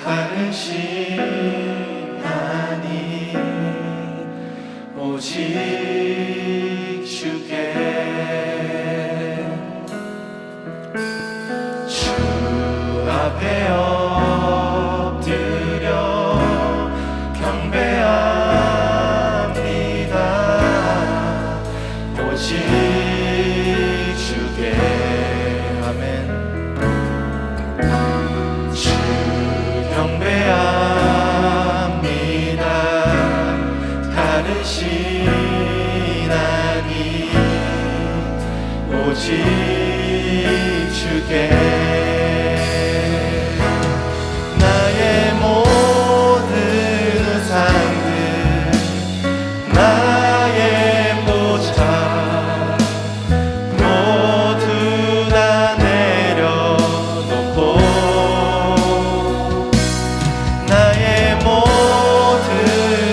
다른 신하니 오직 주께 주 앞에 엎드려 경배합니다. 오직 주께 아멘. 주 경배합니다. 다른 신하니 오직 주께 나의 모든 우상들 나의 보좌 모두 다 내려놓고 나의 모든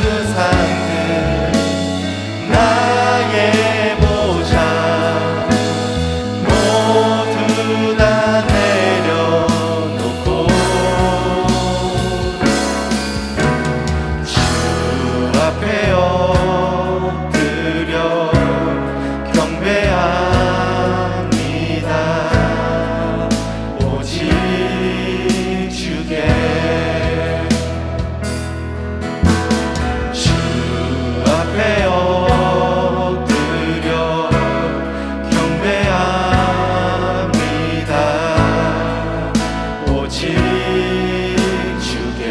우상들 나의 보좌 모두 다 내려놓고 주 앞에 엎드려 경배합니다. 오직 주께 주 앞에 엎드려 경배합니다. 오직 주께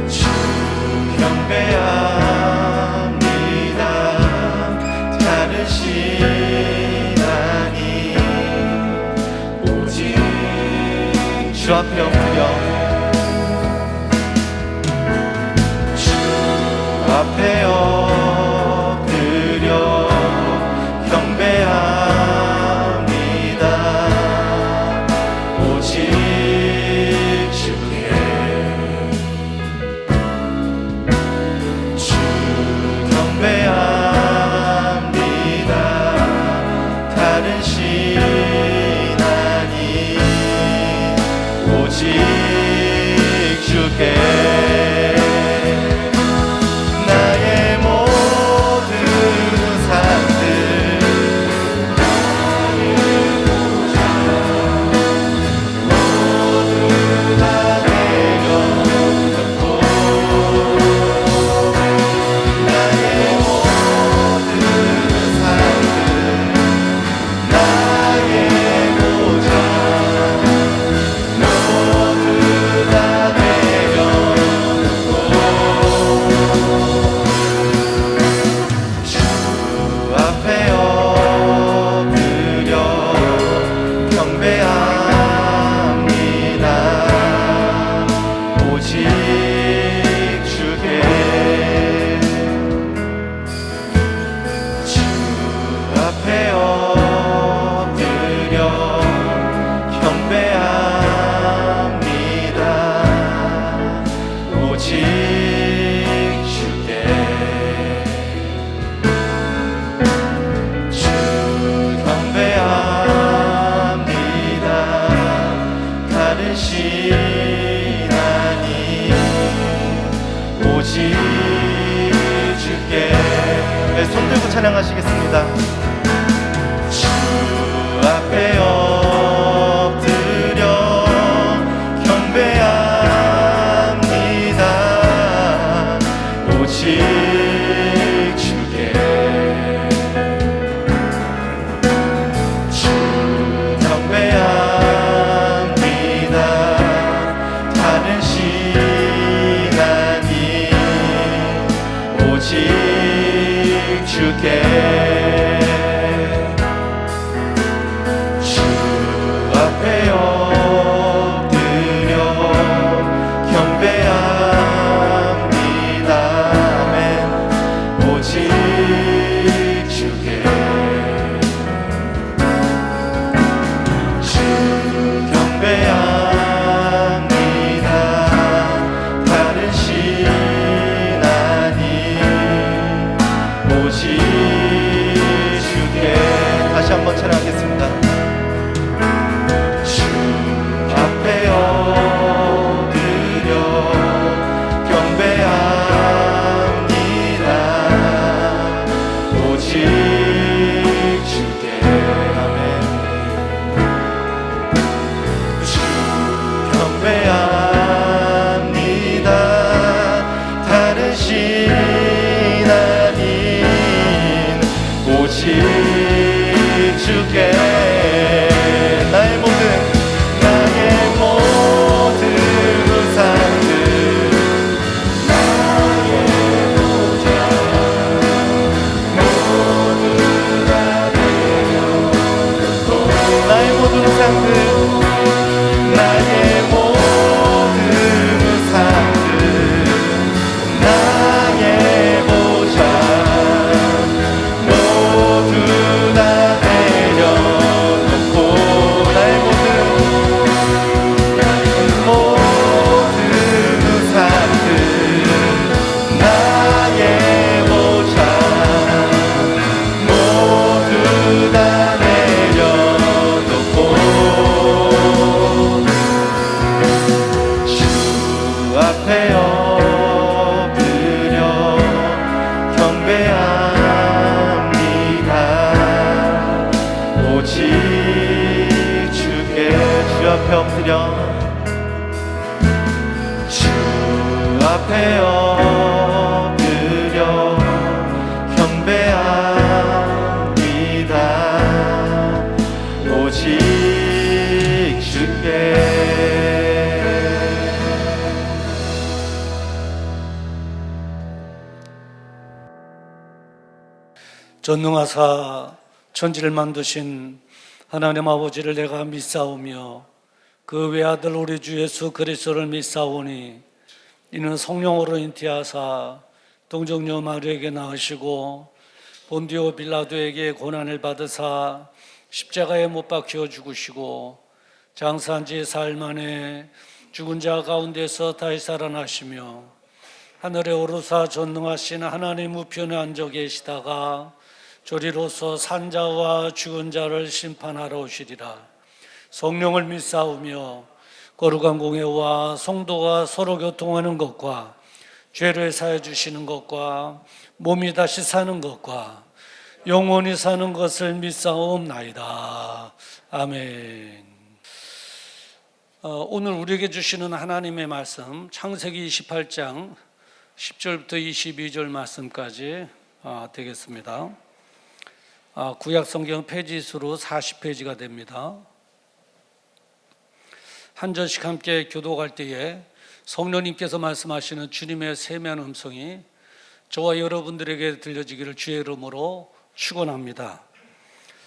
주 경배합니다. 다른 신하니 오직 주 앞에 엎드려 주 앞에 엎드려 경배합니다. 오직 주께 주 경배합니다. 다른 신하니 오직 주께 나의 모든 우상들 모두 다 내려놓고 나의 모든 우상들 나의 보좌 모두 다 내려놓고 주 앞에 엎드려 경배합니다. 오직 주께 주 앞에 엎드려 경배합니다. 오직 주께 주 경배합니다. 다른 신하니 오직 주께 네, 손 들고 찬양하시겠습니다. 주 앞에 엎드려 경배합니다. 오직 주께 주 경배합니다. 다른 신하니 오직 주께 주 앞에 엎드려 경배합니다. 오직 주께. 전능하사 천지를 만드신 하나님 아버지를 내가 믿사오며 그 외아들 우리 주 예수 그리스도를 믿사오니 이는 성령으로 잉태하사 동정녀 마리아에게 낳으시고 본디오 빌라도에게 고난을 받으사 십자가에 못 박혀 죽으시고 장사한 지 사흘 만에 죽은 자 가운데서 다시 살아나시며 하늘에 오르사 전능하신 하나님 우편에 앉아 계시다가 저리로서 산자와 죽은 자를 심판하러 오시리라. 성령을 믿사오며 거룩한 공회와 성도가 서로 교통하는 것과 죄를 사해 주시는 것과 몸이 다시 사는 것과 영원히 사는 것을 믿사옵나이다. 아멘. 오늘 우리에게 주시는 하나님의 말씀 창세기 28장 10절부터 22절 말씀까지 되겠습니다. 구약 성경 페이지 수로 40페이지가 됩니다. 한 절씩 함께 교독할 때에 성령님께서 말씀하시는 주님의 세미한 음성이 저와 여러분들에게 들려지기를 주의 이름으로 축원합니다.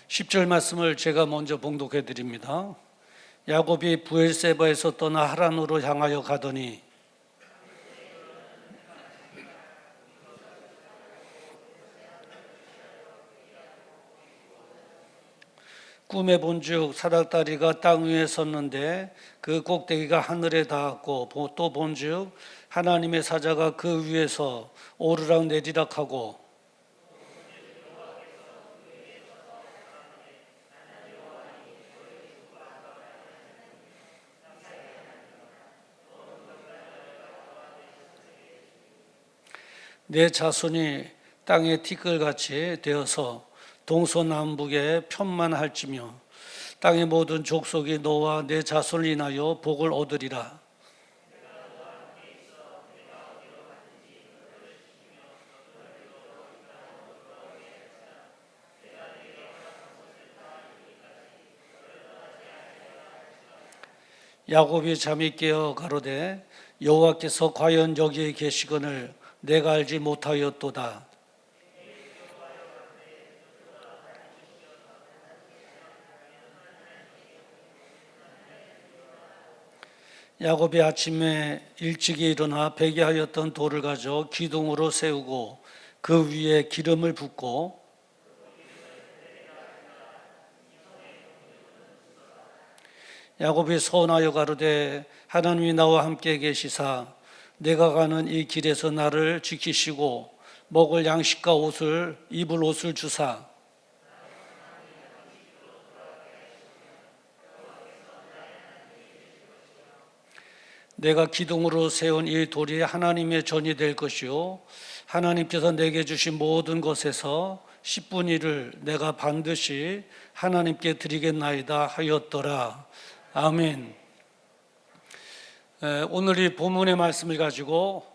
10절 말씀을 제가 먼저 봉독해 드립니다. 야곱이 부엘세바에서 떠나 하란으로 향하여 가더니 꿈에 본즉 사닥다리가 땅 위에 섰는데 그 꼭대기가 하늘에 닿았고 또 본즉 하나님의 사자가 그 위에서 오르락 내리락 하고 내 자손이 땅의 티끌같이 되어서 동서남북에 편만할지며 땅의 모든 족속이 너와 내 자손을 인하여 복을 얻으리라. 야곱이 잠이 깨어 가로되 여호와께서 과연 여기에 계시거늘 내가 알지 못하였도다. 야곱이 아침에 일찍이 일어나 배기하였던 돌을 가져 기둥으로 세우고 그 위에 기름을 붓고 야곱이 서원하여 가로되 하나님이 나와 함께 계시사 내가 가는 이 길에서 나를 지키시고 먹을 양식과 옷을 입을 옷을 주사 내가 기둥으로 세운 이 돌이 하나님의 전이 될 것이요 하나님께서 내게 주신 모든 것에서 10분의 1을 내가 반드시 하나님께 드리겠나이다 하였더라. 아멘. 오늘 이 본문의 말씀을 가지고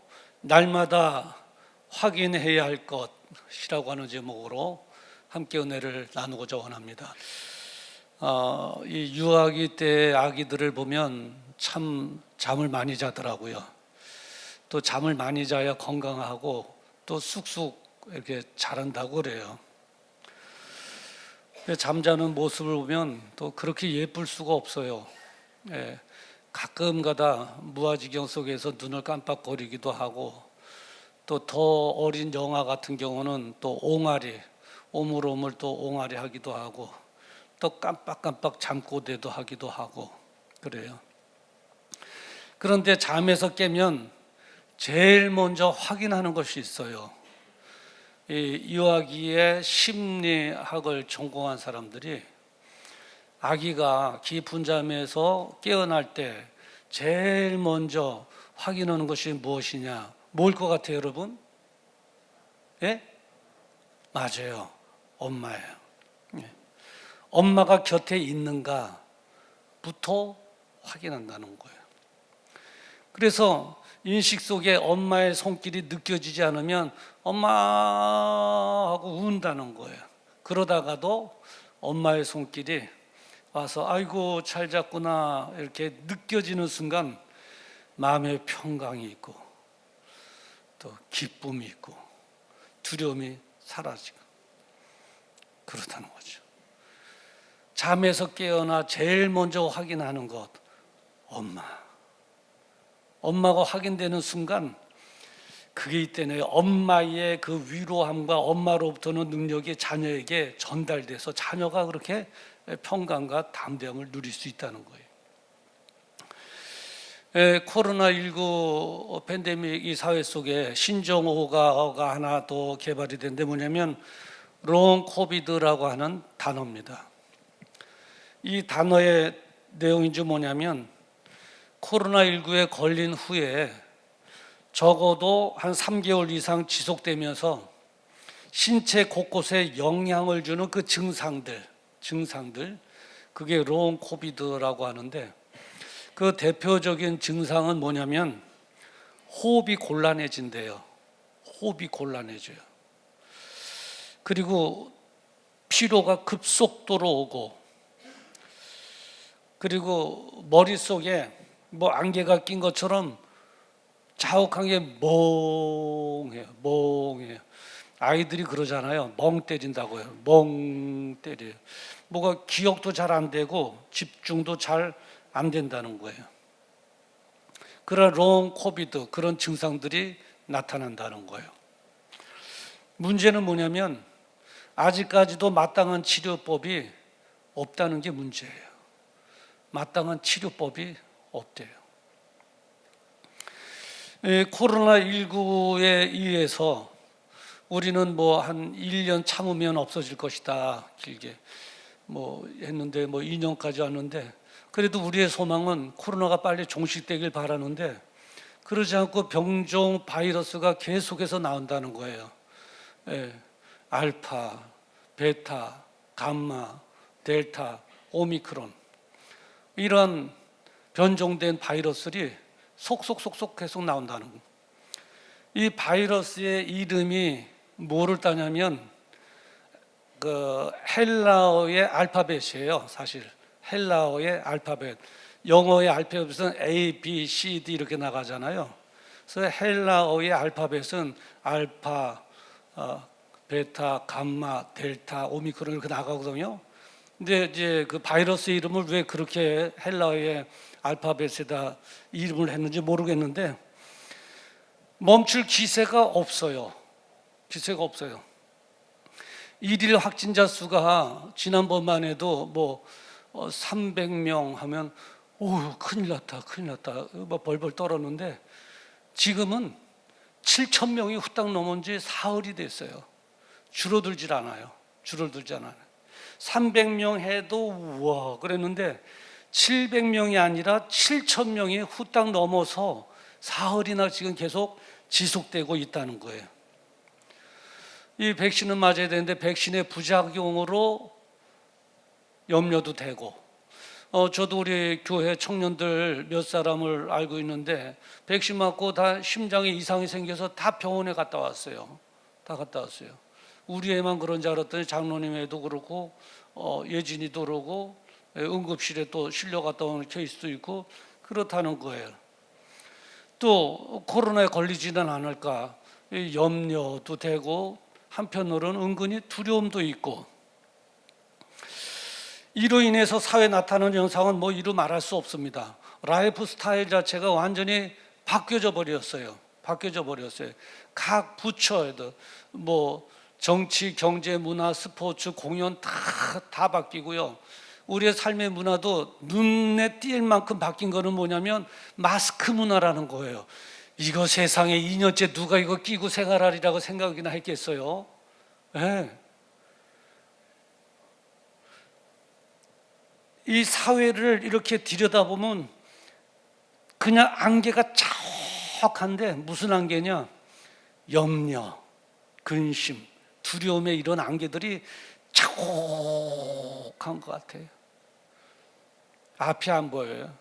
날마다 확인해야 할 것이라고 하는 제목으로 함께 은혜를 나누고자 원합니다. 이 유아기 때 아기들을 보면 참 잠을 많이 자더라고요. 또 잠을 많이 자야 건강하고 또 쑥쑥 이렇게 자란다고 그래요. 잠자는 모습을 보면 또 그렇게 예쁠 수가 없어요. 가끔가다 무아지경 속에서 눈을 깜빡거리기도 하고 또 더 어린 영아 같은 경우는 또 옹알이 오물오물 또 옹알이 하기도 하고 또 깜빡깜빡 잠꼬대도 하기도 하고 그래요. 그런데 잠에서 깨면 제일 먼저 확인하는 것이 있어요. 이 유아기의 심리학을 전공한 사람들이 아기가 깊은 잠에서 깨어날 때 제일 먼저 확인하는 것이 무엇이냐? 뭘 것 같아요, 여러분? 예? 맞아요. 엄마예요. 예. 엄마가 곁에 있는가부터 확인한다는 거예요. 그래서 인식 속에 엄마의 손길이 느껴지지 않으면 엄마 하고 운다는 거예요. 그러다가도 엄마의 손길이 와서 아이고 잘 잤구나 이렇게 느껴지는 순간 마음의 평강이 있고 또 기쁨이 있고 두려움이 사라지고 그렇다는 거죠. 잠에서 깨어나 제일 먼저 확인하는 것, 엄마가 확인되는 순간 그게 이때는 엄마의 그 위로함과 엄마로부터는 능력이 자녀에게 전달돼서 자녀가 그렇게 평강과 담대함을 누릴 수 있다는 거예요. 코로나19 팬데믹 이 사회 속에 신종어가 하나 더 개발이 된데 뭐냐면 롱 코비드라고 하는 단어입니다. 이 단어의 내용인지 뭐냐면 코로나19에 걸린 후에 적어도 한 3개월 이상 지속되면서 신체 곳곳에 영향을 주는 그 증상들 그게 롱 코비드라고 하는데 그 대표적인 증상은 뭐냐면 호흡이 곤란해진대요. 호흡이 곤란해져요. 그리고 피로가 급속도로 오고 그리고 머릿속에 뭐 안개가 낀 것처럼 자욱한 게 멍해요. 아이들이 그러잖아요. 멍 때린다고요. 멍 때려요. 뭐가 기억도 잘 안 되고 집중도 잘 안 된다는 거예요. 그런 롱 코비드 그런 증상들이 나타난다는 거예요. 문제는 뭐냐면 아직까지도 마땅한 치료법이 없다는 게 문제예요. 마땅한 치료법이 없대요. 코로나19에 의해서 우리는 뭐 한 1년 참으면 없어질 것이다 길게 뭐 했는데 뭐 2년까지 왔는데 그래도 우리의 소망은 코로나가 빨리 종식되길 바라는데 그러지 않고 병종 바이러스가 계속해서 나온다는 거예요. 알파, 베타, 감마, 델타, 오미크론 이런 변종된 바이러스들이 속속 계속 나온다는 거예요. 이 바이러스의 이름이 뭐를 따냐면 그 헬라어의 알파벳이에요. 사실 헬라어의 알파벳, 영어의 알파벳은 A, B, C, D 이렇게 나가잖아요. 그래서 헬라어의 알파벳은 알파, 베타, 감마, 델타, 오미크론 이렇게 나가거든요. 근데 이제 그 바이러스 이름을 왜 그렇게 헬라어의 알파벳에다 이름을 했는지 모르겠는데 멈출 기세가 없어요. 기세가 없어요. 일일 확진자 수가 지난번만 해도 뭐 300명 하면 오 큰일 났다 뭐 벌벌 떨었는데 지금은 7,000명이 후딱 넘은 지 사흘이 됐어요. 줄어들질 않아요. 300명 해도 우와 그랬는데 700명이 아니라 7,000명이 후딱 넘어서 사흘이나 지금 계속 지속되고 있다는 거예요. 이 백신은 맞아야 되는데 백신의 부작용으로 염려도 되고 저도 우리 교회 청년들 몇 사람을 알고 있는데 백신 맞고 다 심장에 이상이 생겨서 다 병원에 갔다 왔어요. 우리 애만 그런 줄 알았더니 장로님 애도 그렇고 예진이도 그러고 응급실에 또 실려 갔다 오는 케이스도 있고 그렇다는 거예요. 또 코로나에 걸리지는 않을까 염려도 되고 한편으로는 은근히 두려움도 있고 이로 인해서 사회에 나타나는 현상은 뭐 이루 말할 수 없습니다. 라이프 스타일 자체가 완전히 바뀌어져 버렸어요. 각 부처에도 뭐 정치, 경제, 문화, 스포츠, 공연 다 바뀌고요. 우리의 삶의 문화도 눈에 띌 만큼 바뀐 거는 뭐냐면 마스크 문화라는 거예요. 이거 세상에 2년째 누가 이거 끼고 생활하리라고 생각이나 했겠어요? 네. 이 사회를 이렇게 들여다보면 그냥 안개가 자욱한데 무슨 안개냐? 염려, 근심, 두려움의 이런 안개들이 자욱한 것 같아요. 앞이 안 보여요.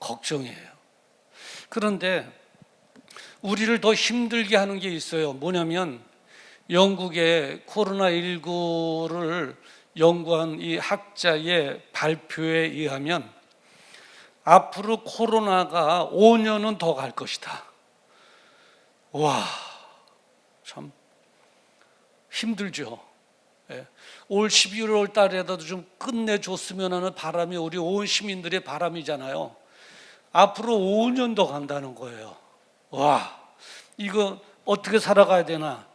걱정이에요. 그런데 우리를 더 힘들게 하는 게 있어요. 뭐냐면 영국의 코로나19를 연구한 이 학자의 발표에 의하면 앞으로 코로나가 5년은 더 갈 것이다. 와, 참 힘들죠. 예. 올 12월 달에라도 좀 끝내줬으면 하는 바람이 우리 온 시민들의 바람이잖아요. 앞으로 5년 더 간다는 거예요. 와, 이거 어떻게 살아가야 되나?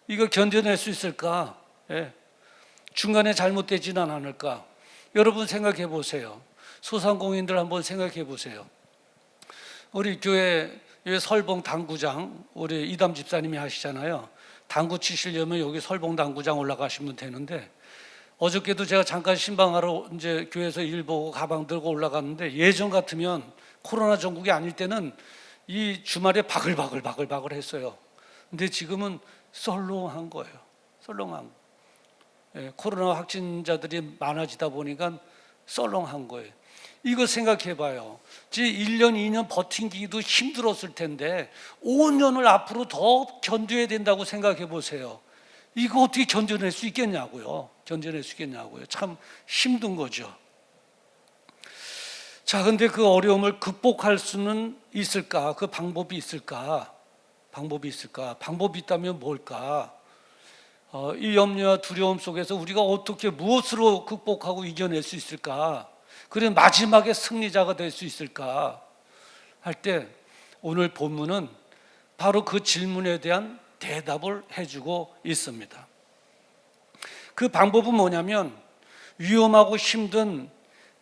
이거 견뎌낼 수 있을까? 예. 중간에 잘못되지는 않을까? 여러분 생각해 보세요. 소상공인들 한번 생각해 보세요. 우리 교회 설봉 당구장 우리 이담 집사님이 하시잖아요. 당구 치시려면 여기 설봉 당구장 올라가시면 되는데, 어저께도 제가 잠깐 신방하러 이제 교회에서 일 보고 가방 들고 올라갔는데, 예전 같으면 코로나 전국이 아닐 때는 이 주말에 바글바글 했어요. 근데 지금은 썰렁한 거예요. 썰렁한 거. 예, 코로나 확진자들이 많아지다 보니까 썰렁한 거예요. 이거 생각해 봐요. 1년, 2년 버티기도 힘들었을 텐데 5년을 앞으로 더 견뎌야 된다고 생각해 보세요. 이거 어떻게 견뎌낼 수 있겠냐고요. 견뎌낼 수 있겠냐고요. 참 힘든 거죠. 자, 근데 그 어려움을 극복할 수는 있을까? 그 방법이 있을까? 방법이 있을까? 방법이 있다면 뭘까? 이 염려와 두려움 속에서 우리가 어떻게 무엇으로 극복하고 이겨낼 수 있을까? 그래 마지막에 승리자가 될 수 있을까? 할 때 오늘 본문은 바로 그 질문에 대한 대답을 해주고 있습니다. 그 방법은 뭐냐면 위험하고 힘든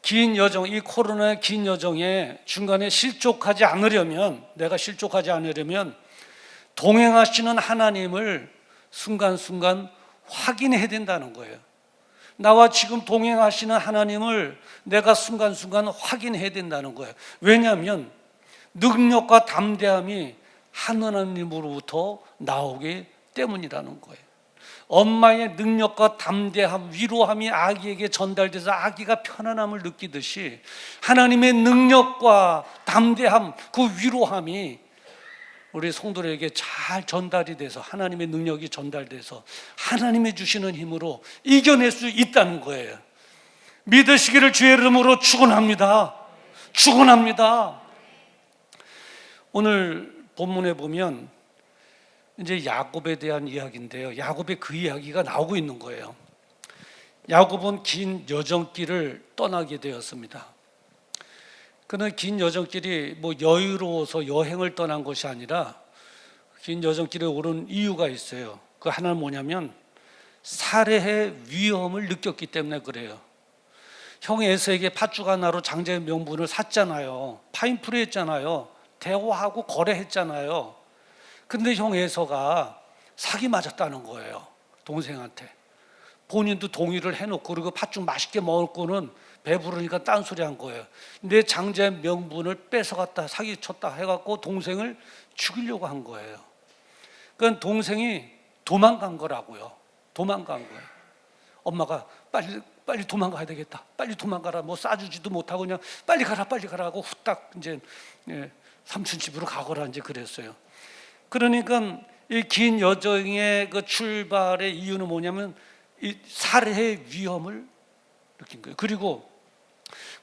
긴 여정, 이 코로나의 긴 여정에 중간에 실족하지 않으려면, 내가 실족하지 않으려면 동행하시는 하나님을 순간순간 확인해야 된다는 거예요. 나와 지금 동행하시는 하나님을 내가 순간순간 확인해야 된다는 거예요. 왜냐하면 능력과 담대함이 하나님으로부터 나오기 때문이라는 거예요. 엄마의 능력과 담대함, 위로함이 아기에게 전달돼서 아기가 편안함을 느끼듯이 하나님의 능력과 담대함, 그 위로함이 우리 성도들에게 잘 전달이 돼서 하나님의 능력이 전달돼서 하나님이 주시는 힘으로 이겨낼 수 있다는 거예요. 믿으시기를 주의 이름으로 축원합니다. 축원합니다. 오늘 본문에 보면 이제 야곱에 대한 이야기인데요. 야곱의 그 이야기가 나오고 있는 거예요. 야곱은 긴 여정길을 떠나게 되었습니다. 그는 긴 여정길이 뭐 여유로워서 여행을 떠난 것이 아니라 긴 여정길에 오른 이유가 있어요. 그 하나는 뭐냐면 살해의 위험을 느꼈기 때문에 그래요. 형 에서에게 팥죽 하나로 장자의 명분을 샀잖아요. 파인프레 했잖아요. 대화하고 거래했잖아요. 근데 형 에서가 사기 맞았다는 거예요. 동생한테. 본인도 동의를 해놓고 그리고 팥죽 맛있게 먹고는 배부르니까 딴소리 한 거예요. 내 장자의 명분을 뺏어갔다 사기쳤다 해갖고 동생을 죽이려고 한 거예요. 그러니까 동생이 도망간 거라고요. 도망간 거예요. 엄마가 빨리 도망가야 되겠다. 빨리 도망가라. 뭐 싸주지도 못하고 그냥 빨리 가라 하고 후딱 이제 삼촌 집으로 가거라 이제 그랬어요. 그러니까 이 긴 여정의 그 출발의 이유는 뭐냐면 이 살해의 위험을 느낀 거예요. 그리고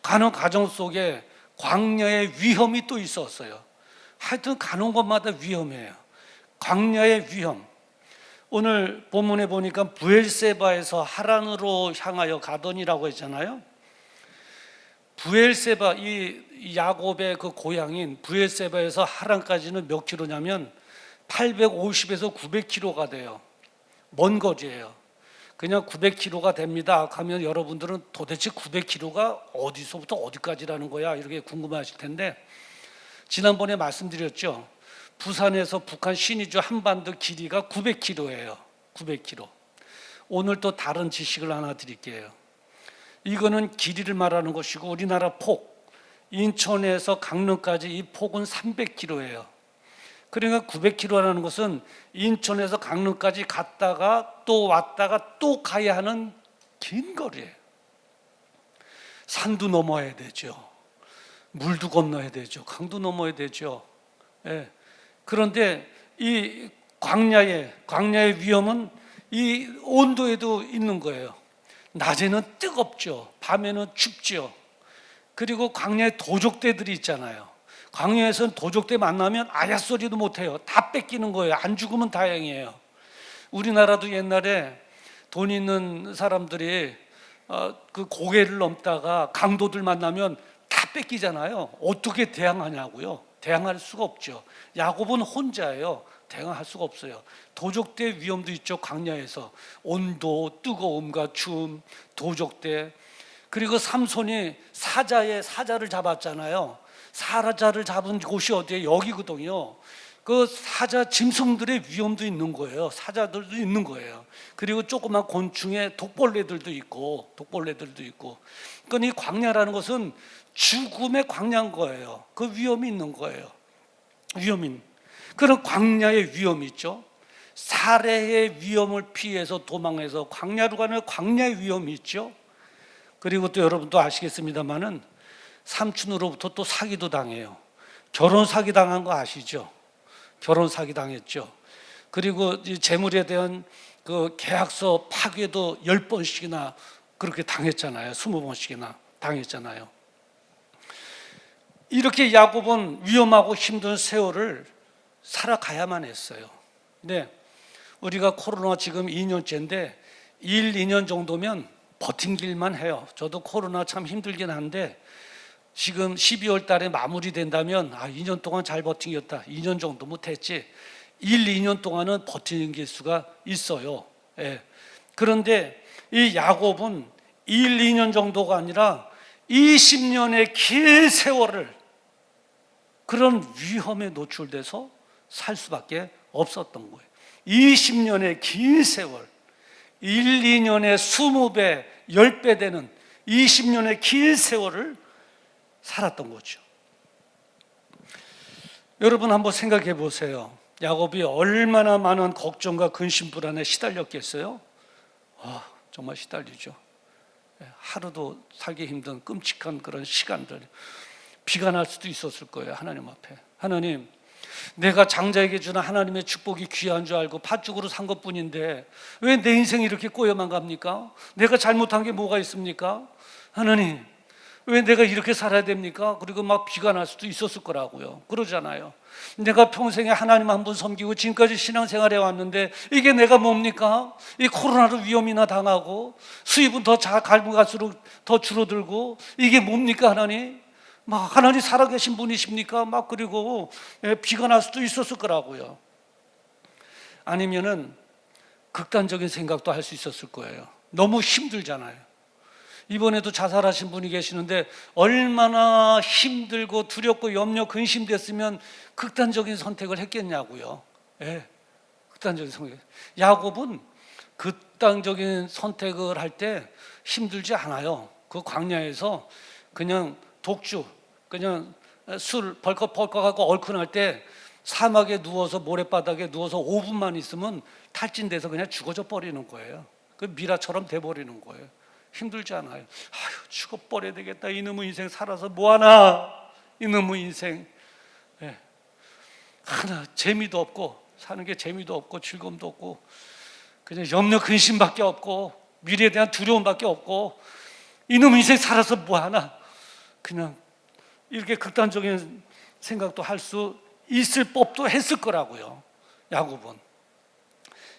가는 과정 속에 광야의 위험이 또 있었어요. 하여튼 가는 곳마다 위험해요. 광야의 위험. 오늘 본문에 보니까 브엘세바에서 하란으로 향하여 가더니라고 했잖아요. 브엘세바, 이 야곱의 그 고향인 브엘세바에서 하란까지는 몇 킬로냐면 850에서 900킬로가 돼요. 먼 거리예요. 그냥 900km가 됩니다 하면 여러분들은 도대체 900km가 어디서부터 어디까지라는 거야 이렇게 궁금하실 텐데, 지난번에 말씀드렸죠. 부산에서 북한 신의주 한반도 길이가 900km예요. 900km. 오늘 또 다른 지식을 하나 드릴게요. 이거는 길이를 말하는 것이고 우리나라 폭, 인천에서 강릉까지 이 폭은 300km예요. 그러니까 900km라는 것은 인천에서 강릉까지 갔다가 또 왔다가 또 가야 하는 긴 거리예요. 산도 넘어야 되죠. 물도 건너야 되죠. 강도 넘어야 되죠. 예. 그런데 이 광야의 위험은 이 온도에도 있는 거예요. 낮에는 뜨겁죠. 밤에는 춥죠. 그리고 광야에 도적대들이 있잖아요. 광야에서는 도적대 만나면 아야 소리도 못해요. 다 뺏기는 거예요. 안 죽으면 다행이에요. 우리나라도 옛날에 돈 있는 사람들이 그 고개를 넘다가 강도들 만나면 다 뺏기잖아요. 어떻게 대항하냐고요. 대항할 수가 없죠. 야곱은 혼자예요. 대항할 수가 없어요. 도적대 위험도 있죠. 광야에서 온도, 뜨거움과 추움, 도적대. 그리고 삼손이 사자를 잡았잖아요. 사자를 잡은 곳이 어디예요? 여기거든요. 그 사자 짐승들의 위험도 있는 거예요. 사자들도 있는 거예요. 그리고 조그만 곤충의 독벌레들도 있고. 그러니까 이 광야라는 것은 죽음의 광야인 거예요. 그 위험이 있는 거예요. 그런 광야의 위험이 있죠. 살해의 위험을 피해서 도망해서 광야로 가는 광야의 위험이 있죠. 그리고 또 여러분도 아시겠습니다만은 삼촌으로부터 또 사기도 당해요. 결혼 사기 당한 거 아시죠? 결혼 사기 당했죠. 그리고 재물에 대한 그 계약서 파괴도 10번씩이나 그렇게 당했잖아요. 20번씩이나 당했잖아요. 이렇게 야곱은 위험하고 힘든 세월을 살아가야만 했어요. 근데 우리가 코로나 지금 2년째인데 2년 정도면 버틴길만 해요. 저도 코로나 참 힘들긴 한데 지금 12월 달에 마무리된다면 2년 동안 잘 버틴겼다. 2년 정도 못했지. 2년 동안은 버티는 수가 있어요. 예. 그런데 이 야곱은 2년 정도가 아니라 20년의 긴 세월을 그런 위험에 노출돼서 살 수밖에 없었던 거예요. 20년의 긴 세월, 2년의 20배, 10배 되는 20년의 긴 세월을 살았던 거죠. 여러분 한번 생각해 보세요. 야곱이 얼마나 많은 걱정과 근심 불안에 시달렸겠어요? 정말 시달리죠. 하루도 살기 힘든 끔찍한 그런 시간들. 비가 날 수도 있었을 거예요. 하나님 앞에. 하나님, 내가 장자에게 주는 하나님의 축복이 귀한 줄 알고 팥죽으로 산 것뿐인데 왜 내 인생이 이렇게 꼬여만 갑니까? 내가 잘못한 게 뭐가 있습니까? 하나님, 왜 내가 이렇게 살아야 됩니까? 그리고 막 비가 날 수도 있었을 거라고요. 그러잖아요. 내가 평생에 하나님 한 분 섬기고 지금까지 신앙생활해 왔는데 이게 내가 뭡니까? 이 코로나로 위험이나 당하고 수입은 더 갈면 갈수록 더 줄어들고 이게 뭡니까 하나님? 막 하나님 살아계신 분이십니까? 막 그리고 비가 날 수도 있었을 거라고요. 아니면은 극단적인 생각도 할 수 있었을 거예요. 너무 힘들잖아요. 이번에도 자살하신 분이 계시는데 얼마나 힘들고 두렵고 염려 근심됐으면 극단적인 선택을 했겠냐고요. 극단적인 선택. 야곱은 극단적인 선택을 할 때 힘들지 않아요. 그 광야에서 그냥 독주, 그냥 술 벌컥벌컥하고 얼큰할 때 사막에 누워서 모래바닥에 누워서 5분만 있으면 탈진돼서 그냥 죽어져 버리는 거예요. 그 미라처럼 돼버리는 거예요. 힘들지 않아요. 죽어버려야 되겠다. 이놈의 인생 살아서 뭐하나. 이놈의 인생. 하나 재미도 없고 사는 게 재미도 없고 즐거움도 없고 그냥 염려 근심밖에 없고 미래에 대한 두려움밖에 없고 이놈의 인생 살아서 뭐하나. 그냥 이렇게 극단적인 생각도 할 수 있을 법도 했을 거라고요. 야곱은.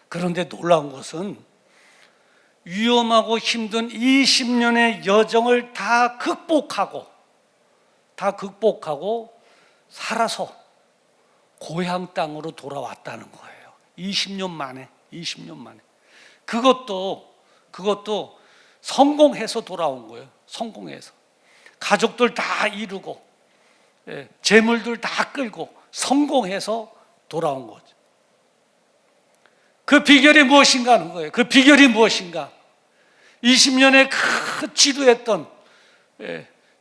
그런데 놀라운 것은 위험하고 힘든 20년의 여정을 다 극복하고 살아서 고향 땅으로 돌아왔다는 거예요. 20년 만에. 그것도 성공해서 돌아온 거예요. 성공해서. 가족들 다 이루고 재물들 다 끌고 성공해서 돌아온 거죠. 그 비결이 무엇인가 하는 거예요. 그 비결이 무엇인가? 20년의 그 지루했던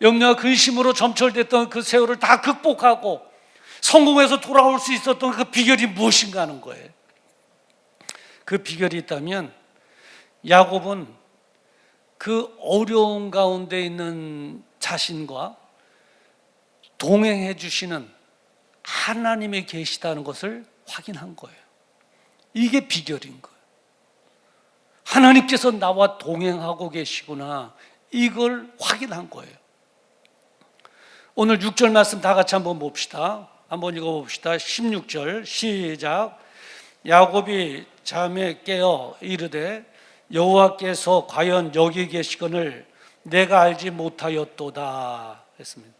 염려와 근심으로 점철됐던 그 세월을 다 극복하고 성공해서 돌아올 수 있었던 그 비결이 무엇인가 하는 거예요. 그 비결이 있다면 야곱은 그 어려운 가운데 있는 자신과 동행해 주시는 하나님이 계시다는 것을 확인한 거예요. 이게 비결인 거예요. 하나님께서 나와 동행하고 계시구나, 이걸 확인한 거예요. 오늘 6절 말씀 다 같이 한번 봅시다. 한번 읽어봅시다. 16절 시작. 야곱이 잠에 깨어 이르되 여호와께서 과연 여기 계시거늘 내가 알지 못하였도다 했습니다.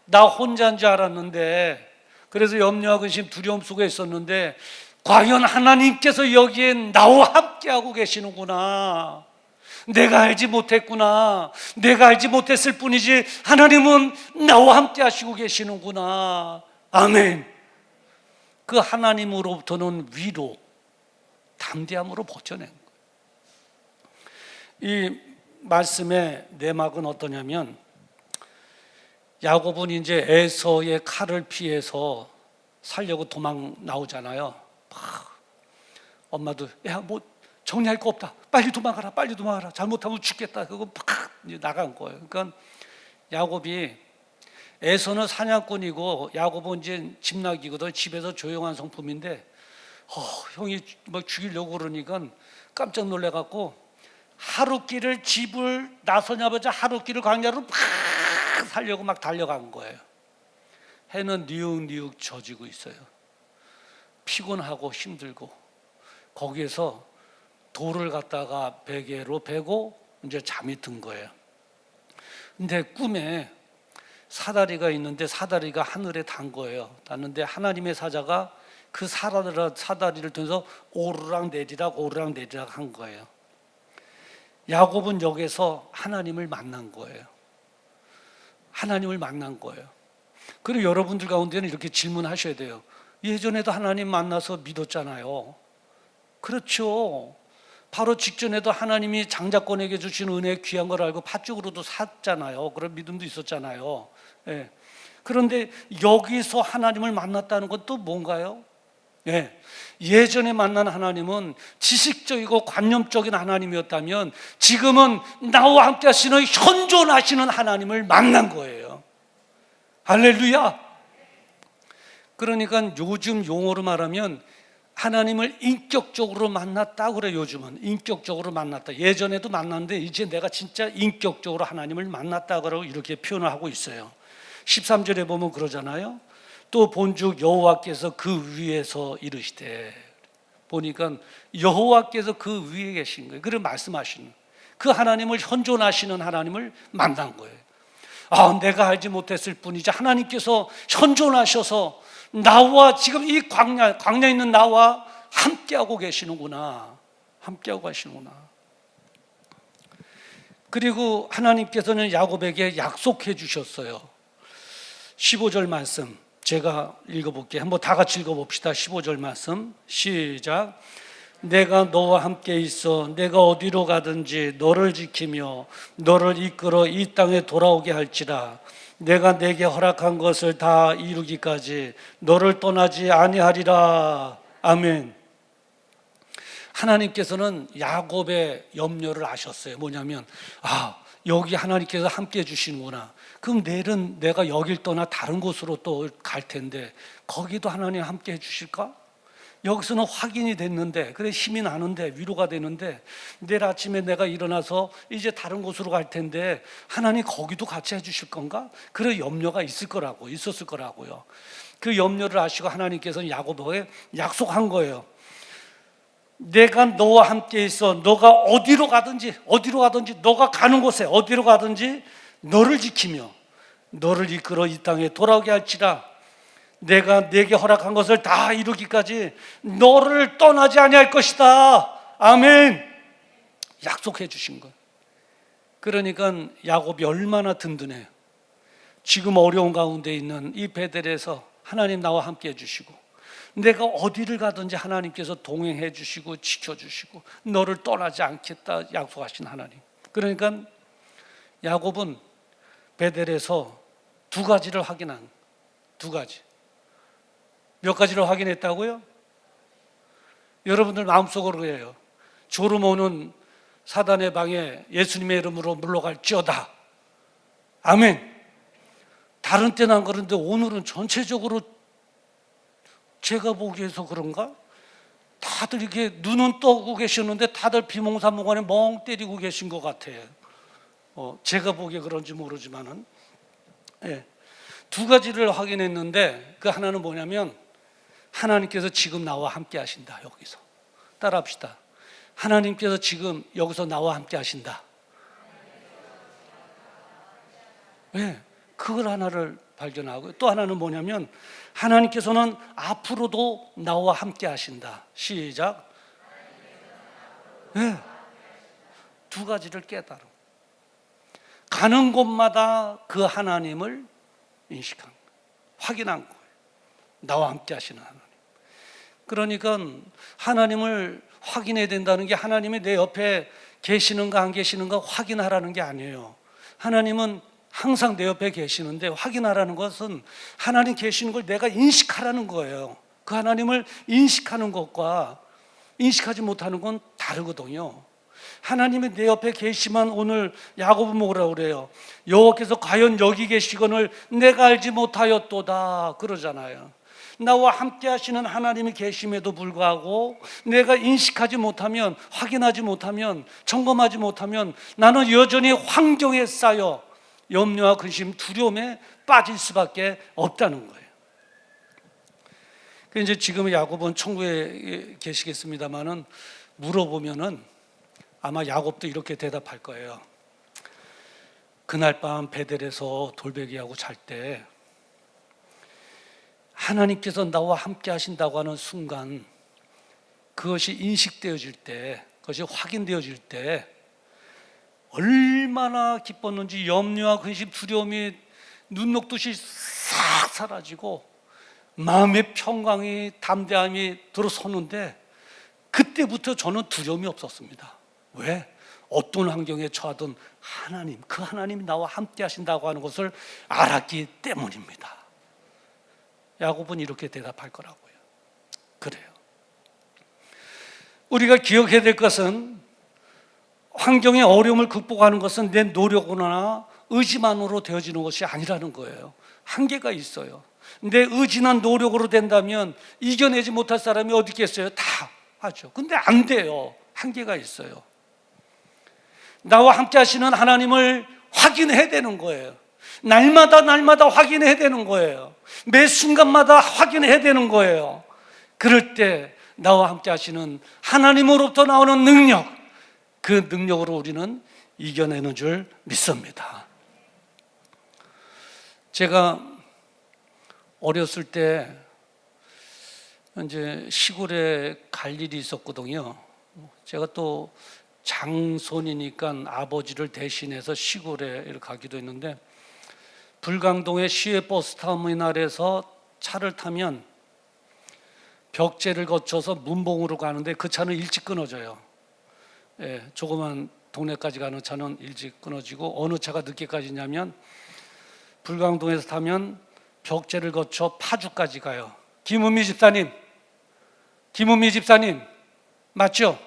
나 혼자인 줄 알았는데, 그래서 염려와 근심 두려움 속에 있었는데 과연 하나님께서 여기에 나와 함께하고 계시는구나. 내가 알지 못했구나. 내가 알지 못했을 뿐이지 하나님은 나와 함께 하시고 계시는구나. 아멘. 그 하나님으로부터는 위로, 담대함으로 버텨낸 거예요. 이 말씀의 내막은 어떠냐면, 야곱은 이제 에서의 칼을 피해서 살려고 도망 나오잖아요. 엄마도 야, 뭐 정리할 거 없다. 빨리 도망가라. 빨리 도망가라. 잘못하면 죽겠다. 그거 팍 나간 거예요. 그러니까 야곱이, 에서는 사냥꾼이고 야곱은 이제 집낙이거든. 집에서 조용한 성품인데 형이 막 죽이려고 그러니까 깜짝 놀래갖고 하루길을, 집을 나서냐마자 하루길을 광야로 팍 살려고 막 달려간 거예요. 해는 니욱니욱 젖이고 있어요. 피곤하고 힘들고, 거기에서 돌을 갖다가 베개로 베고 이제 잠이 든 거예요. 근데 꿈에 사다리가 있는데 사다리가 하늘에 단 거예요. 닿는데 하나님의 사자가 그 사다리를 통해서 오르락 내리락 한 거예요. 야곱은 여기서 하나님을 만난 거예요. 하나님을 만난 거예요. 그리고 여러분들 가운데는 이렇게 질문하셔야 돼요. 예전에도 하나님 만나서 믿었잖아요. 그렇죠. 바로 직전에도 하나님이 장자권에게 주신 은혜 귀한 걸 알고 팥죽으로도 샀잖아요. 그런 믿음도 있었잖아요. 예. 그런데 여기서 하나님을 만났다는 건 또 뭔가요? 예. 예전에 만난 하나님은 지식적이고 관념적인 하나님이었다면 지금은 나와 함께 하시는 현존하시는 하나님을 만난 거예요. 할렐루야. 그러니까 요즘 용어로 말하면 하나님을 인격적으로 만났다 그래. 요즘은 인격적으로 만났다. 예전에도 만났는데 이제 내가 진짜 인격적으로 하나님을 만났다 그러고 이렇게 표현을 하고 있어요. 13절에 보면 그러잖아요. 또 본즉 여호와께서 그 위에서 이르시되, 보니까 여호와께서 그 위에 계신 거예요. 그래 말씀하시는 그 하나님을, 현존하시는 하나님을 만난 거예요. 내가 알지 못했을 뿐이지 하나님께서 현존하셔서 나와 지금 이 광야에 있는 나와 함께하고 계시는구나. 함께하고 가시는구나. 그리고 하나님께서는 야곱에게 약속해 주셨어요. 15절 말씀 제가 읽어볼게요. 한번 다 같이 읽어봅시다. 15절 말씀 시작. 내가 너와 함께 있어 내가 어디로 가든지 너를 지키며 너를 이끌어 이 땅에 돌아오게 할지라. 내가 내게 허락한 것을 다 이루기까지 너를 떠나지 아니하리라. 아멘. 하나님께서는 야곱의 염려를 아셨어요. 뭐냐면 여기 하나님께서 함께 해주시는구나. 그럼 내일은 내가 여길 떠나 다른 곳으로 또 갈 텐데 거기도 하나님 함께 해주실까? 여기서는 확인이 됐는데, 그래 힘이 나는데, 위로가 되는데, 내일 아침에 내가 일어나서 이제 다른 곳으로 갈 텐데 하나님 거기도 같이 해주실 건가? 그런 염려가 있었을 거라고요. 그 염려를 아시고 하나님께서는 야곱에게 약속한 거예요. 내가 너와 함께 있어 너가 어디로 가든지 너가 가는 곳에 어디로 가든지 너를 지키며 너를 이끌어 이 땅에 돌아오게 할지라. 내가 내게 허락한 것을 다 이루기까지 너를 떠나지 아니할 것이다. 아멘. 약속해 주신 것. 그러니까 야곱이 얼마나 든든해요. 지금 어려운 가운데 있는 이 베델에서 하나님 나와 함께 해주시고, 내가 어디를 가든지 하나님께서 동행해 주시고 지켜주시고 너를 떠나지 않겠다 약속하신 하나님. 그러니까 야곱은 베델에서 두 가지를 확인한, 두 가지. 몇 가지를 확인했다고요? 여러분들 마음속으로 그래요. 졸음 오는 사단의 방에 예수님의 이름으로 물러갈지어다. 아멘. 다른 때는 안 그런데 오늘은 전체적으로 제가 보기에서 그런가? 다들 이렇게 눈은 떠고 계시는데 다들 비몽사몽간에 멍 때리고 계신 것 같아요. 제가 보기에 그런지 모르지만은, 예, 두 가지를 확인했는데 그 하나는 뭐냐면 하나님께서 지금 나와 함께 하신다. 여기서 따라합시다. 하나님께서 지금 여기서 나와 함께 하신다. 예, 그걸 하나를 발견하고, 또 하나는 뭐냐면 하나님께서는 앞으로도 나와 함께 하신다. 시작. 예, 두 가지를 깨달음. 가는 곳마다 그 하나님을 인식한 거예요. 확인한 거예요. 나와 함께 하시는 하나님. 그러니까 하나님을 확인해야 된다는 게 하나님이 내 옆에 계시는가 안 계시는가 확인하라는 게 아니에요. 하나님은 항상 내 옆에 계시는데 확인하라는 것은 하나님 계시는 걸 내가 인식하라는 거예요. 그 하나님을 인식하는 것과 인식하지 못하는 건 다르거든요. 하나님이 내 옆에 계시만, 오늘 야고보 뭐라고 그래요? 여호와께서 과연 여기 계시거늘 내가 알지 못하였도다 그러잖아요. 나와 함께 하시는 하나님이 계심에도 불구하고 내가 인식하지 못하면, 확인하지 못하면, 점검하지 못하면 나는 여전히 환경에 쌓여 염려와 근심, 두려움에 빠질 수밖에 없다는 거예요. 이제 지금 야곱은 천국에 계시겠습니다만은 물어보면은 아마 야곱도 이렇게 대답할 거예요. 그날 밤 베델에서 돌베개하고 잘 때 하나님께서 나와 함께 하신다고 하는 순간, 그것이 인식되어질 때, 그것이 확인되어질 때 얼마나 기뻤는지, 염려와 근심, 두려움이 눈 녹듯이 싹 사라지고 마음의 평강이, 담대함이 들어서는데, 그때부터 저는 두려움이 없었습니다. 왜? 어떤 환경에 처하든 하나님, 그 하나님이 나와 함께 하신다고 하는 것을 알았기 때문입니다. 야곱은 이렇게 대답할 거라고요. 그래요. 우리가 기억해야 될 것은, 환경의 어려움을 극복하는 것은 내 노력으로나 의지만으로 되어지는 것이 아니라는 거예요. 한계가 있어요. 내 의지나 노력으로 된다면 이겨내지 못할 사람이 어디 있겠어요? 다 하죠. 근데 안 돼요. 한계가 있어요. 나와 함께 하시는 하나님을 확인해야 되는 거예요. 날마다 확인해야 되는 거예요. 매 순간마다 확인해야 되는 거예요. 그럴 때 나와 함께 하시는 하나님으로부터 나오는 능력, 그 능력으로 우리는 이겨내는 줄 믿습니다. 제가 어렸을 때 이제 시골에 갈 일이 있었거든요. 제가 또 장손이니까 아버지를 대신해서 시골에 가기도 했는데, 불광동의 시외버스터미널에서 차를 타면 벽제를 거쳐서 문봉으로 가는데 그 차는 일찍 끊어져요. 예, 조그만 동네까지 가는 차는 일찍 끊어지고, 어느 차가 늦게까지냐면 불광동에서 타면 벽제를 거쳐 파주까지 가요. 김은미 집사님 맞죠?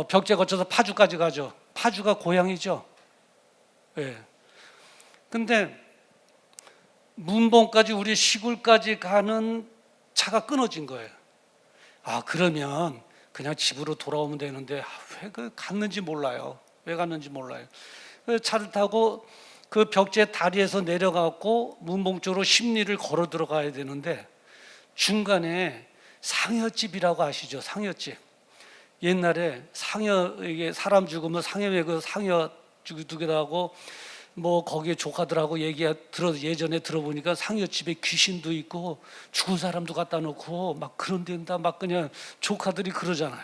벽제 거쳐서 파주까지 가죠. 파주가 고향이죠. 예. 근데 문봉까지, 우리 시골까지 가는 차가 끊어진 거예요. 그러면 그냥 집으로 돌아오면 되는데 왜 갔는지 몰라요. 왜 갔는지 몰라요. 차를 타고 그 벽제 다리에서 내려가고 문봉 쪽으로 십리를 걸어 들어가야 되는데, 중간에 상여집이라고 아시죠? 상여집. 옛날에 상여, 이게 사람 죽으면 상여에 그 상여 두기도 하고, 뭐 거기에 조카들하고 예전에 들어보니까 상여집에 귀신도 있고 죽은 사람도 갖다 놓고 막 그런 데다 막 그냥 조카들이 그러잖아요.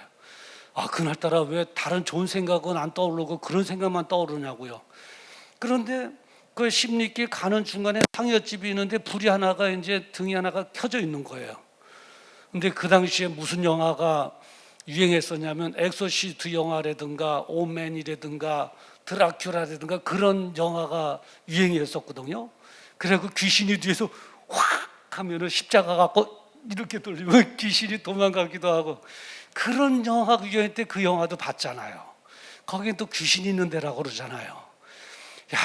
그날따라 왜 다른 좋은 생각은 안 떠오르고 그런 생각만 떠오르냐고요. 그런데 그 십리길 가는 중간에 상여집이 있는데 불이 하나가, 이제 등이 하나가 켜져 있는 거예요. 근데 그 당시에 무슨 영화가 유행했었냐면 엑소시스트 영화라든가 오맨이라든가 드라큘라라든가 그런 영화가 유행했었거든요. 그래서 그 귀신이 뒤에서 확 하면은 십자가 갖고 이렇게 돌리면 귀신이 도망가기도 하고, 그런 영화가 유행할 때 그 영화도 봤잖아요. 거기엔 또 귀신이 있는 데라고 그러잖아요. 야,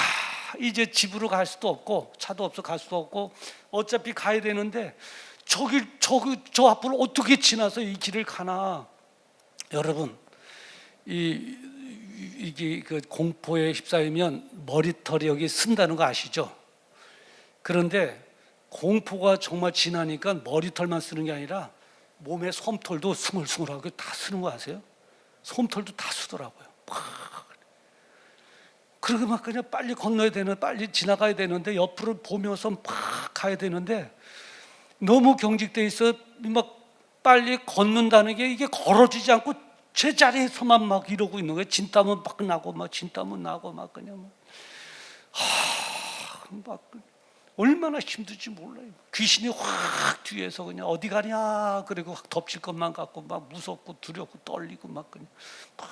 이제 집으로 갈 수도 없고 차도 없어 갈 수도 없고 어차피 가야 되는데 저 앞으로 어떻게 지나서 이 길을 가나. 여러분, 이게 그 공포에 휩싸이면 머리털이 여기 쓴다는 거 아시죠? 그런데 공포가 정말 지나니까 머리털만 쓰는 게 아니라 몸의 솜털도 스물스물하게 다 쓰는 거 아세요? 솜털도 다 쓰더라고요. 그러고 막 그냥 빨리 건너야 되는, 빨리 지나가야 되는데 옆으로 보면서 막 가야 되는데 너무 경직돼 있어. 막 빨리 걷는다는 게 이게 걸어지지 않고 제자리에서만 막 이러고 있는 거예요. 진땀은 막 나고 막 진땀은 나고 막 그냥 막 얼마나 힘든지 몰라요. 귀신이 확 뒤에서 그냥 어디 가냐 그리고 확 덮칠 것만 같고 막 무섭고 두렵고 떨리고 막 그냥 막.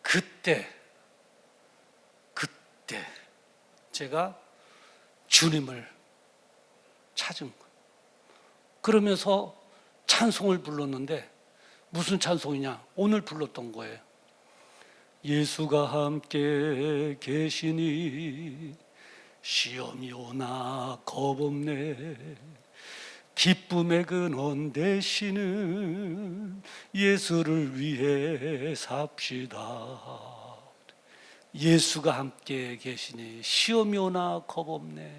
그때 제가 주님을 찾은 거예요. 그러면서 찬송을 불렀는데 무슨 찬송이냐? 오늘 불렀던 거예요. 예수가 함께 계시니 시험이 오나 겁없네. 기쁨의 근원 되시는 예수를 위해 삽시다. 예수가 함께 계시니 시험이 오나 겁없네.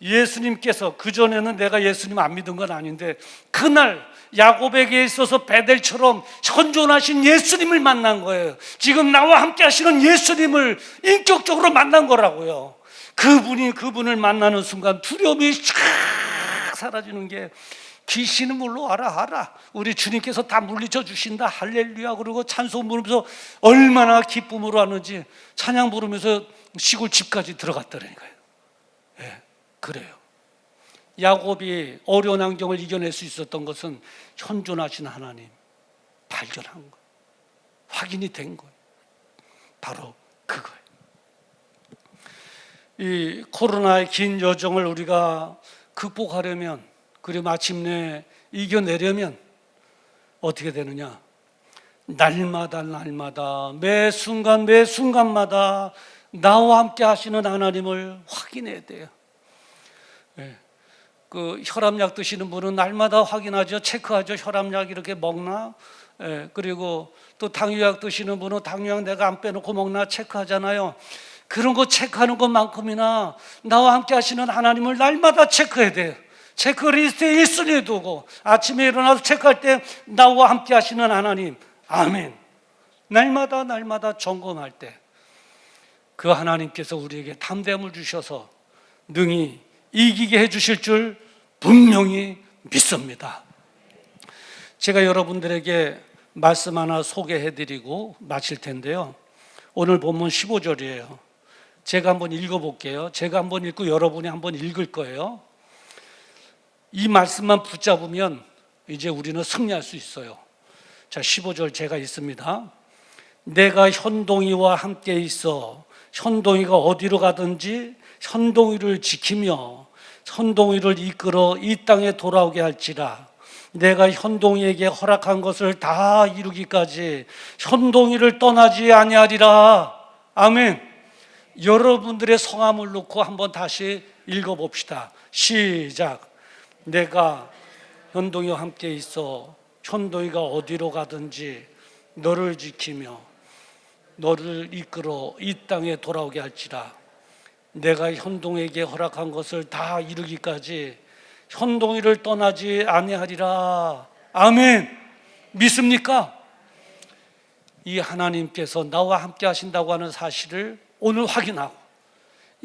예수님께서, 그전에는 내가 예수님 안 믿은 건 아닌데 그날 야곱에게 있어서 베델처럼 현존하신 예수님을 만난 거예요. 지금 나와 함께 하시는 예수님을 인격적으로 만난 거라고요. 그분을 만나는 순간 두려움이 싹 사라지는 게, 귀신은 물러와라. 우리 주님께서 다 물리쳐 주신다. 할렐루야. 그러고 찬송 부르면서 얼마나 기쁨으로 하는지 찬양 부르면서 시골 집까지 들어갔더라니까요. 예, 그래요. 야곱이 어려운 환경을 이겨낼 수 있었던 것은 현존하신 하나님 발견한 거예요. 확인이 된 거예요. 바로 그거예요. 이 코로나의 긴 여정을 우리가 극복하려면, 그리고 마침내 이겨내려면 어떻게 되느냐? 날마다 매 순간마다 나와 함께 하시는 하나님을 확인해야 돼요. 네. 그 혈압약 드시는 분은 날마다 확인하죠. 체크하죠. 혈압약 이렇게 먹나? 네. 그리고 또 당뇨약 드시는 분은 당뇨약 내가 안 빼놓고 먹나 체크하잖아요. 그런 거 체크하는 것만큼이나 나와 함께 하시는 하나님을 날마다 체크해야 돼요. 체크리스트에 1순위에 두고 아침에 일어나서 체크할 때 나와 함께 하시는 하나님, 아멘. 날마다 점검할 때 그 하나님께서 우리에게 담대함을 주셔서 능히 이기게 해주실 줄 분명히 믿습니다. 제가 여러분들에게 말씀 하나 소개해드리고 마칠 텐데요. 오늘 본문 15절이에요. 제가 한번 읽어볼게요. 제가 한번 읽고 여러분이 한번 읽을 거예요. 이 말씀만 붙잡으면 이제 우리는 승리할 수 있어요. 자, 15절 제가 읽습니다. 내가 현동이와 함께 있어 현동이가 어디로 가든지 현동이를 지키며 현동이를 이끌어 이 땅에 돌아오게 할지라. 내가 현동이에게 허락한 것을 다 이루기까지 현동이를 떠나지 아니하리라. 아멘. 여러분들의 성함을 놓고 한번 다시 읽어봅시다. 시작. 내가 현동이와 함께 있어 현동이가 어디로 가든지 너를 지키며 너를 이끌어 이 땅에 돌아오게 할지라. 내가 현동에게 허락한 것을 다 이루기까지 현동이를 떠나지 아니하리라. 아멘. 믿습니까? 이 하나님께서 나와 함께 하신다고 하는 사실을 오늘 확인하고,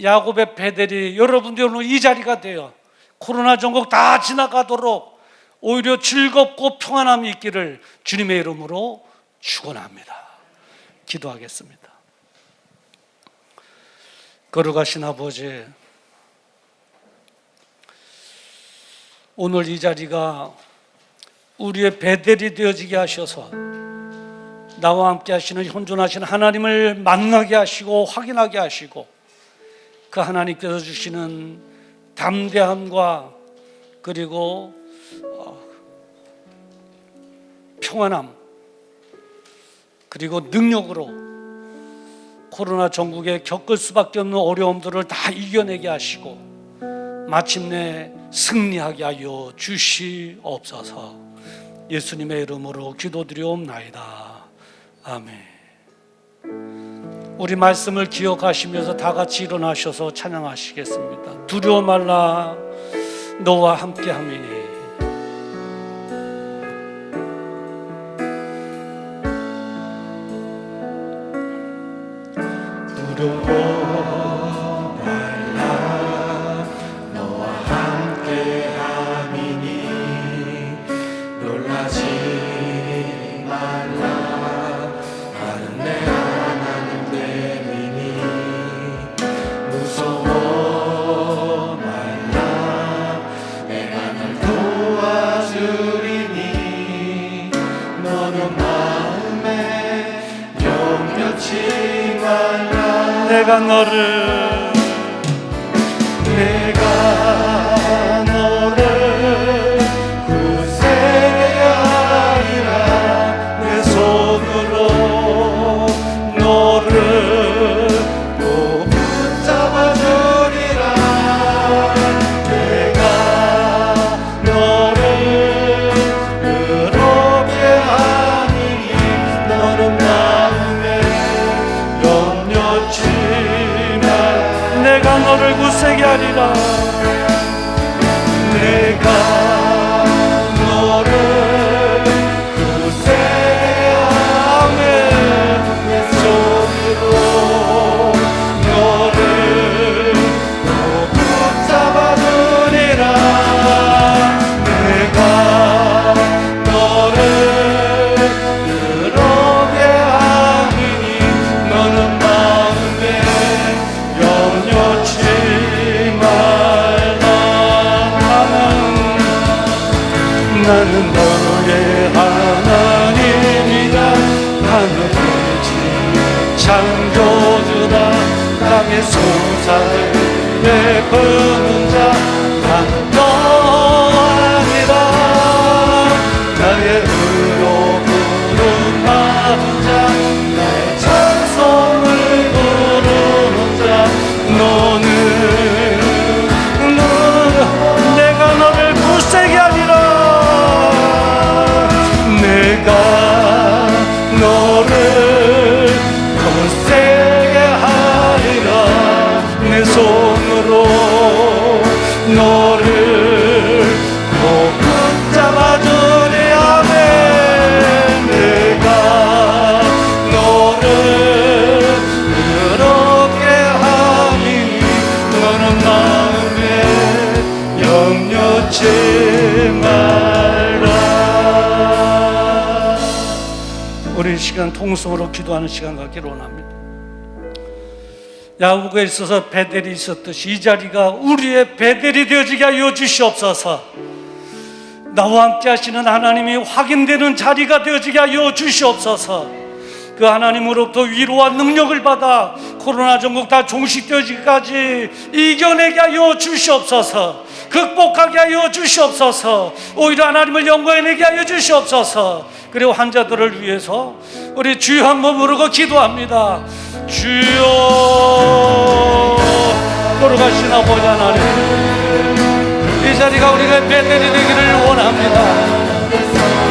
야곱의 베델이 여러분들 오늘 이 자리가 돼요. 코로나 전국 다 지나가도록 오히려 즐겁고 평안함이 있기를 주님의 이름으로 축원합니다. 기도하겠습니다. 거룩하신 아버지, 오늘 이 자리가 우리의 베델이 되어지게 하셔서 나와 함께 하시는 현존하신 하나님을 만나게 하시고 확인하게 하시고, 그 하나님께서 주시는 담대함과 그리고 평안함 그리고 능력으로 코로나 전국에 겪을 수밖에 없는 어려움들을 다 이겨내게 하시고 마침내 승리하게 하여 주시옵소서. 예수님의 이름으로 기도드리옵나이다. 아멘. 우리 말씀을 기억하시면서 다 같이 일어나셔서 찬양하시겠습니다. 두려워 말라 너와 함께함이니. 두려워 말라 너와 함께함이니 놀라지 말라 나는 내 하나님 됨이니 무서워 말라 내가 널 도와주리니 너는 마음에 염려치 말라 내가 너를 굳세게 하리라 내 손으로 너를 꼭 붙잡아주리라 내가 너를 그렇게 하니 너는 마음에 염려치 내가 너를 굳세게 하리라. 내가 너를 굳세게 하며 내 손으로 너를 꼭 붙잡아주리라 내가 너를 그렇게 하니 너는 마음에 염려치 말라 나는 너의 하나님이라 하늘의 집 창조주라 땅의 소산을 베푸는 자 나는 너 아니라 나의 의로 부름하는 자 나의 찬송을 부르는 자 너는 내가 너를 굳세게 하리라. 내가 너를 굳세게 하리라 내 손으로 너를 꼭 붙잡아주리 아멘 내가 너를 그렇게 하니 너는 마음에 염려치 말라. 우리 시간 통성으로 기도하는 시간 갖기를 원합니다. 야고보에 있어서 베델이 있었듯이 이 자리가 우리의 베델이 되어지게 하여 주시옵소서. 나와 함께 하시는 하나님이 확인되는 자리가 되어지게 하여 주시옵소서. 그 하나님으로부터 위로와 능력을 받아 코로나 전국 다 종식되어지기까지 이겨내게 하여 주시옵소서. 극복하게 하여 주시옵소서. 오히려 하나님을 영광내게 하여 주시옵소서. 그리고 환자들을 위해서 우리 주여 한번 부르고 기도합니다. 주여 걸어가신 아버지 하나님, 이 자리가 우리가 베델이 되기를 원합니다.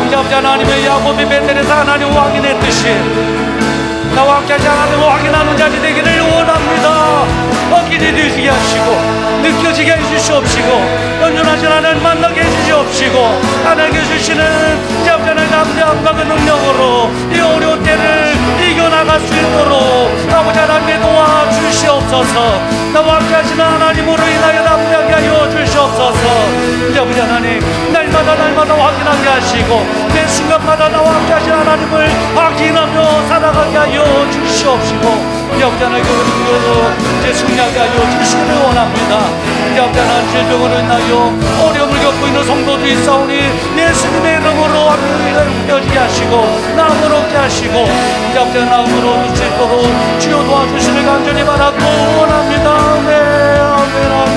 이제 아버지 하나님의 야곱이 베델에서 하나님 확인했듯이 나와 함께 하지 하나님을 확인하는 자리 되기를 원합니다. 확인이 되시게 하시고 느껴지게 해주시옵시고 연연하신 하나님 만나게 해주시옵시고 하나님께 주시는 이제 아버지 하나님 남자함과 능력으로 이 어려운 때를 이겨나갈 수 있도록 아버지 하나님께 도와주시옵소서. 나와 함께 하시는 하나님으로 인하여 남자하게 하여 주시옵소서. 이제 아버지 하나님 날마다 확인하게 하시고 매 순간마다 나와 함께 하시는 하나님을 확인하며 살아가게 하여 주시옵시고 이제 아버지 하나님 그 능력으로 이제 승리하게 하여 주시기를 원합니다. 이제 아버지 하나님 질병으로 인하여 어려움을 겪고 있는 성도들이 있사오니 예수님의 이름으로 확인되어지게 하시고 나음을 얻게 하시고 이제 아버지 하나님으로 얻을 수 있도록 주여 도와주시길 간절히 바라고 원합니다. 아멘 아멘 아멘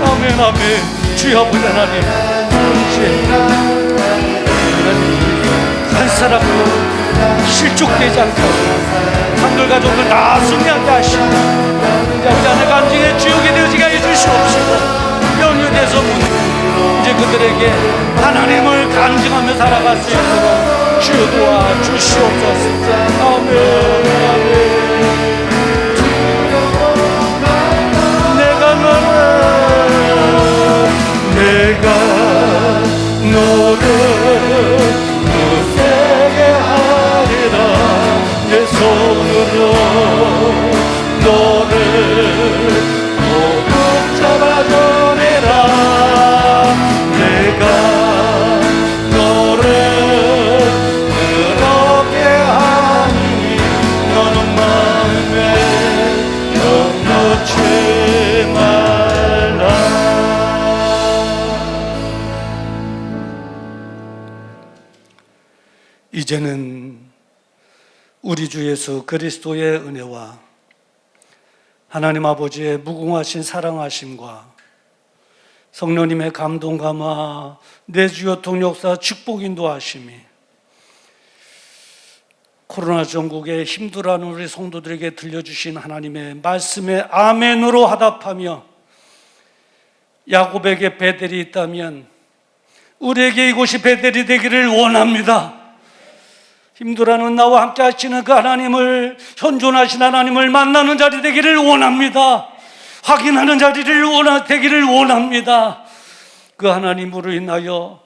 아멘 아멘. 주여 아버지 하나님 한 사람도 실족되지 않게 한글 가족들 다 승리하게 하시고 우리 안에 간증의 주역이 되어지게 해 주시옵시고 연유돼서 이제 그들에게 하나님을 간증하며 살아갈 수 있도록 주여 도와 주시옵소서. 아멘. 내가 너를 굳세게 하리라. 내 손으로 너를 꼭 잡아주리라. 내가 너를 그렇게 하니 너는 마음에 놓지 말라. 이제는 우리 주 예수 그리스도의 은혜와 하나님 아버지의 무궁하신 사랑하심과 성령님의 감동 감화 내주여 통역사 축복 인도하심이 코로나 전국에 힘들어하는 우리 성도들에게 들려주신 하나님의 말씀에 아멘으로 화답하며 야곱에게 베델이 있다면 우리에게 이곳이 베델이 되기를 원합니다. 힘들어하는 나와 함께 하시는 그 하나님을, 현존하신 하나님을 만나는 자리 되기를 원합니다. 확인하는 자리를 되기를 원합니다. 그 하나님으로 인하여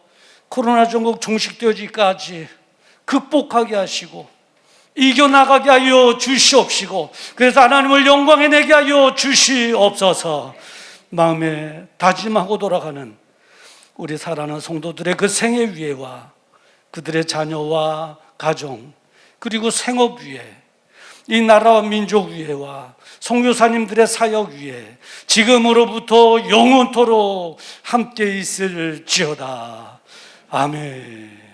코로나 전국 종식되어지기까지 극복하게 하시고 이겨나가게 하여 주시옵시고, 그래서 하나님을 영광에 내게 하여 주시옵소서. 마음에 다짐하고 돌아가는 우리 사랑하는 성도들의 그 생애 위에와 그들의 자녀와 가정 그리고 생업 위에 이 나라와 민족 위에와 선교사님들의 사역 위에 지금으로부터 영원토록 함께 있을지어다. 아멘.